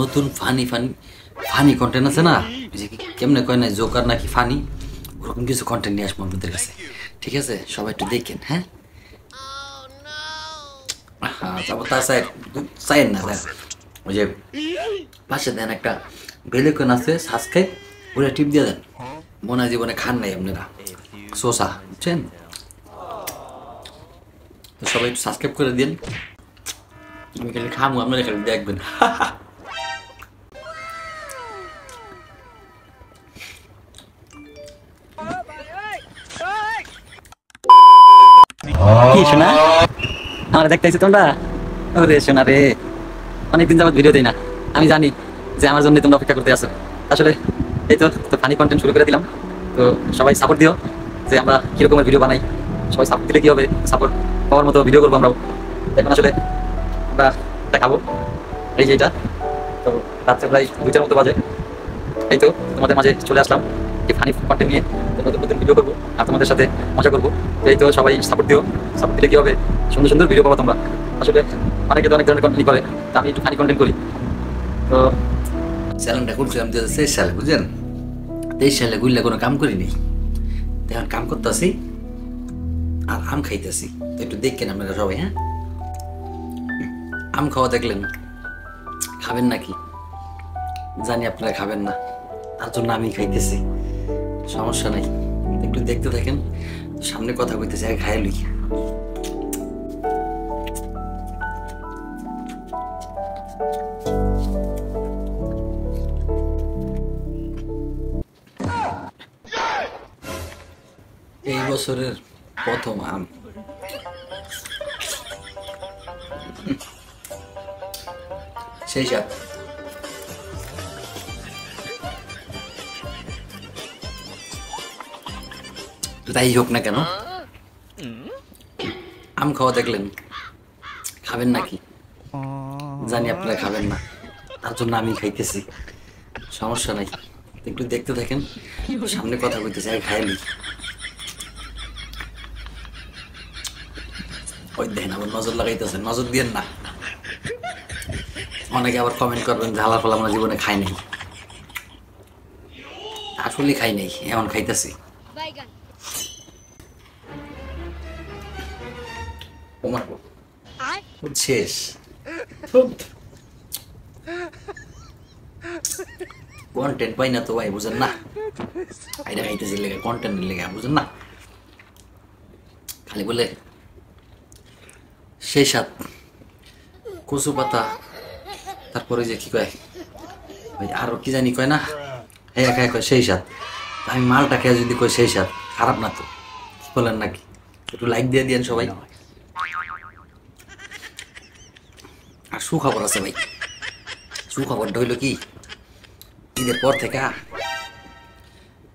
নতুন funny funny funny content আছে না, যে কেমনে কয় না জোকার নাকি ফানি, ওরকম কিছু কন্টেন্ট নিয়ে আসবো আপনাদের কাছে। ঠিক আছে, সবাই একটু দেখেন। হ্যাঁ হ্যাঁ, যাবো তা চাই না স্যার। ওই যে পাশে দেন একটা বেলেকন আছে সাবস্ক্রাইব, ওটা টিপ দিয়ে দেন। মনে হয় জীবনে খান নাই আপনারা শোষা, বুঝছেন? তো সবাই একটু সাবস্ক্রাইব করে দিন। আমি খালি খামু, আপনারা খালি দেখবেন। কি শোনা আমার দেখতেছি তোমরা? ওরে শোনা রে, অনেকদিন যাবত ভিডিও দিই না। আমি জানি যে আমার জন্য তোমরা অপেক্ষা করতে আসো। আসলে এই তো ফানি কন্টেন্ট শুরু করে দিলাম। তো সবাই সাপোর্ট দিও যে আমরা কিরকমের ভিডিও বানাই। সবাই সাপোর্ট দিলে কি হবে, সাপোর্ট পাওয়ার মতো ভিডিও করবো আমরাও। এখন আসলে আমরা দেখাবো এই যে এটা। তো রাত্রে প্রায় 2টার মতো বাজে। এই তো তোমাদের মাঝে চলে আসলাম এই ফানি কন্টেন্ট নিয়ে। নতুন নতুন ভিডিও করবো আর তোমাদের সাথে মজা করবো। এই তো সবাই সাপোর্ট দিও। সাপোর্ট দিলে কি হবে, সুন্দর সুন্দর ভিডিও পাবো তোমরা। আসলে অনেকে তো অনেক ধরনের কন্টেন্ট করে, তা আমি একটু ফানি কন্টেন্ট করি। তো চ্যানেলটা করছিলাম 2023 সালে, বুঝলেন? 23 সালে গুললে কোনো কাম করিনি, এখন কাম করতেছি আর আম খাইতেছি। তো একটু দেখেন আপনারা সবাই। হ্যাঁ, আম খাওয়া দেখলেন, খাবেন নাকি জানি আপনারা খাবেন না, তার জন্য আমি খাইতেছি, সমস্যা নাই। একটু দেখতে থাকেন, সামনে কথা কইতেছি, আগে খাই লই। এই বছরের প্রথম আম, সেই সাথ। তাই হোক না কেন, আম খাওয়া দেখলেন, খাবেন নাকি জানি আপনারা খাবেন না, তার জন্য আমি খাইতেছি, সমস্যা নাই। একটু দেখতে থাকেন, সামনে কথা কইতেছি, আগে খাইলি। ওই দেখেন আবার নজর লাগাইতেছেন, নজর দিয়েন না। অনেকে আবার কমেন্ট করবেন যে হালার ফল আমরা জীবনে খাই নাই। আসলে খাই নাই, এমন খাইতেছি। শেষ কন্টেন্ট পাই না তো ভাই, বুঝেন না? আইডা খাইতেছি লেগে, কন্টেন্টের লেগে, বুঝেন না? খালি বলে সেই সাথ কচু পাতা, তারপরে যে কি কয় ওই আরো কি জানি কয় না, হ্যাঁ খায় কয় সেই সাথ। আমি মালটা খেয়ে যদি কই সেই সাথ, খারাপ না তো, কি বলেন নাকি? একটু লাইক দিয়ে দিয়েন সবাই। আর সুখবর আছে ভাই, সুখবরটা হইলো কি, ঈদের পর থেকে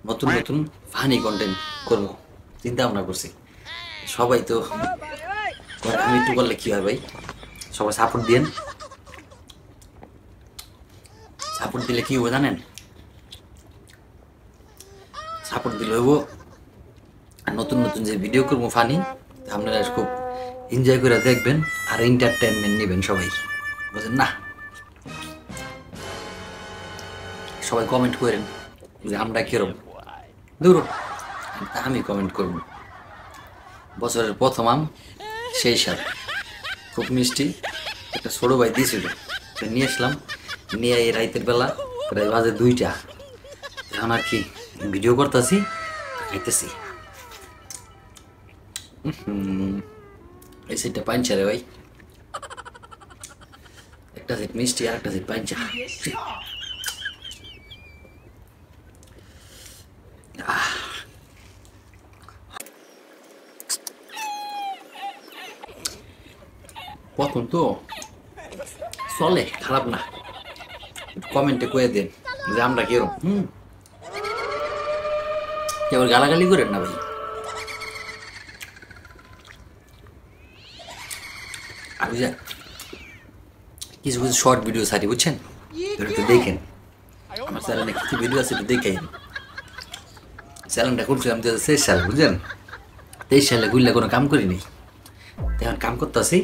নতুন নতুন ফানি কন্টেন্ট করবো চিন্তা ভাবনা করছি। সবাই তো আমি একটু করলে কি হয় ভাই, সবাই সাপোর্ট দিয়েন। সাপোর্ট দিলে কি হবে জানেন? সাপোর্ট দিলে হইব আর নতুন নতুন যে ভিডিও করবো ফানি, আপনারা খুব এনজয় করে দেখবেন আর এন্টারটেনমেন্ট নেবেন সবাই, বুঝেন না? সবাই কমেন্ট করেন যে আমরা কিরম দূর, আমি কমেন্ট করব। বছরের প্রথম আম, সেই সাথ, খুব মিষ্টি। একটা ছোট ভাই দিয়েছিল, নিয়ে আসলাম, নিয়ে এই রাইতের বেলা প্রায় বাজে 2টা, এখন আর কি ভিডিও করতেছি, খাইতেছি। এই সাইডটা পাঞ্চা রে ভাই, একটা সাইড মিষ্টি আর একটা সাইড পাঞ্চা। প্রথম তো চলে, খারাপ না। কমেন্টে কয়ে দেন যে আমরা কিরম। কেউ গালাগালি করেন না ভাই। আর কিছু কিছু শর্ট ভিডিও ছাড়ি, বুঝছেন? একটু দেখেন আমার চ্যানেলে কিছু ভিডিও আছে, একটু দেখেন। চ্যানেলটা করছিলাম 2023 সালে, বুঝলেন? 23 সালে ঘুরলে কোনো কাম করিনি, এখন কাম করতেছি,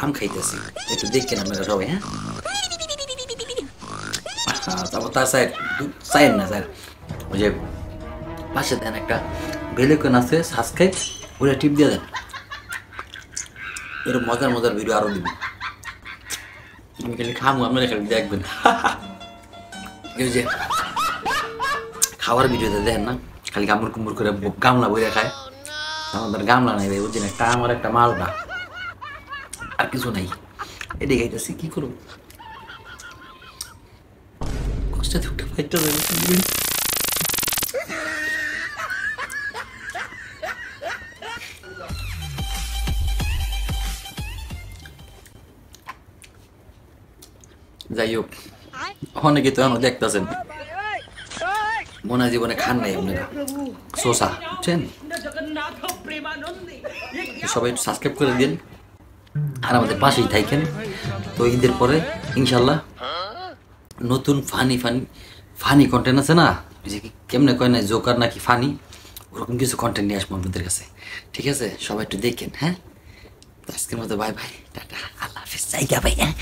আম খাইতেছি। একটু দেখেন আপনারা সবাই। হ্যাঁ, তারপর তার সাইড সাইড না স্যার, ওই যে পাশে দেন একটা বেলেকন আছে সাবস্ক্রাইব, ওটা টিপ দিয়ে দেন, এরকম মজার মজার ভিডিও আরও দিবেন। তুমি খালি খামো, আপনারা খালি দেখবেন। এই যে খাওয়ার ভিডিওতে দেখেন না, খালি কামড় কুমড় করে গামলা বইরে খায়। আমাদের গামলা নাই ভাই, বুঝছেন, একটা আমার একটা মালটা, আর কিছু নাই। এটাই খাইতেছি, কি করবো, কষ্ট দুটো ফাইটটা যাই হোক, অনেকে তো এখনো দেখতেছেন, মনে হয় জীবনে খান নাই আপনারা শোষা, বুঝছেন। সবাই একটু সাবস্ক্রাইব করে দিন আর আমাদের পাশেই থাকেন। তো ঈদের পরে ইনশাল্লাহ নতুন ফানি ফানি ফানি কন্টেন্ট আছে না, ওই যে কেমনে কয় না জোকার নাকি ফানি, ওরকম কিছু কন্টেন্ট নিয়ে আসবো আপনাদের কাছে, ঠিক আছে। সবাই একটু দেখেন, হ্যাঁ। তো আজকের মতো বাই বাই, টাটা, আল্লাহ হাফিজ, জায়গা ভাই, হ্যাঁ।